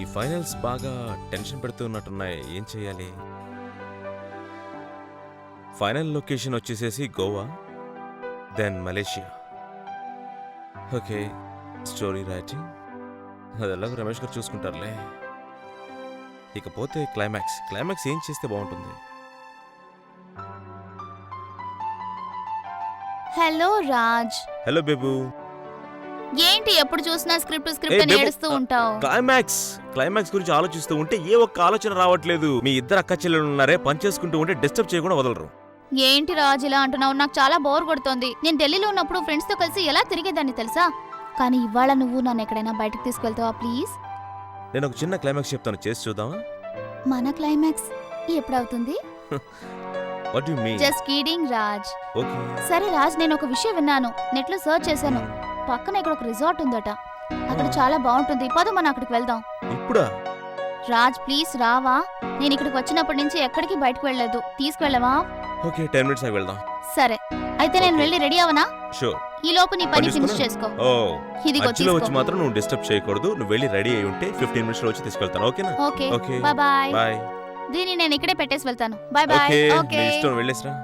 ఈ ఫైనల్స్ బాగా టెన్షన్ పెడుతున్నట్టున్నాయి. ఏం చేయాలి? ఫైనల్ లొకేషన్ వచ్చేసేసి Goa, then Malaysia. Okay, story writing అదెలాగో రమేష్ గారు చూసుకుంటారులే. ఇకపోతే క్లైమాక్స్ ఏం చేస్తే బాగుంటుంది? Hello Raj, hello babe. ఏంటి ఎప్పుడు చూసినా స్క్రిప్ట్ ఏ స్క్రిప్ట్ అని బేబు, ఏడుస్తూ ఉంటావు? క్లైమాక్స్ గురించి ఆలోచిస్తూ ఉంటే ఏ ఒక్క ఆలోచన రావట్లేదు. మీ ఇద్దరు అక్క చెల్లెలు ఉన్నారే, పని చేసుకుంటూ ఉంటే డిస్టర్బ్ చేయకుండా వదలరు. ఏంటి రాజ్ ఇలా అంటున్నావు? నాకు చాలా బోర్ కొడుతోంది. నేను ఢిల్లీలో ఉన్నప్పుడు ఫ్రెండ్స్ తో కలిసి ఎలా తిరిగేదాన్ని తెలుసా? కానీ ఇవాళ నువ్వు నన్ను ఎక్కడైనా బయటకు తీసుకెళ్తావా ప్లీజ్? నేను ఒక చిన్న క్లైమాక్స్ చెప్తాను, చేసి చూద్దామా? మన క్లైమాక్స్ ఎప్పుడవుతుంది? What you mean? Just kidding Raj. Okay. సరే రాజ్, నేను ఒక విషయం విన్నాను, నెట్ లో సర్చ్ చేశాను. పక్కన ఇక్కడ ఒక రిసార్ట్ ఉందట, అక్కడ చాలా బాగుంటుంది. పద మనం అక్కడికి వెళ్దాం. ఇప్పుడా? రాజ్ ప్లీజ్ రావా? నేను ఇక్కడికి వచ్చినప్పటి నుంచి ఎక్కడికి బయటకు వెళ్ళలేదు, తీసుకెళ్ళవా? ఓకే, 10 minutes ఆగి వెళ్దాం. సరే అయితే నేను వెళ్ళి రెడీ అవనా? షూర్. ఈ లోపు నీ పని పని ఫినిష్ చేసుకున్నా? చేసుకో. ఓ, ఇదిగో మధ్యలో వచ్చి తీసుకో. మాత్రం నువ్వు డిస్టర్బ్ చేయకూడదు. నువ్వు వెళ్ళి రెడీ అయి ఉంటే 15 minutes లో వచ్చి తీసుకెళ్తాను. ఓకేనా? Okay okay. Bye bye. Bye. దీన్ని నేను ఇక్కడే పెట్టేసి వెళ్తాను. Bye bye. ఓకే, నీ ఓకే ఇష్టం, వెళ్ళేసిరా.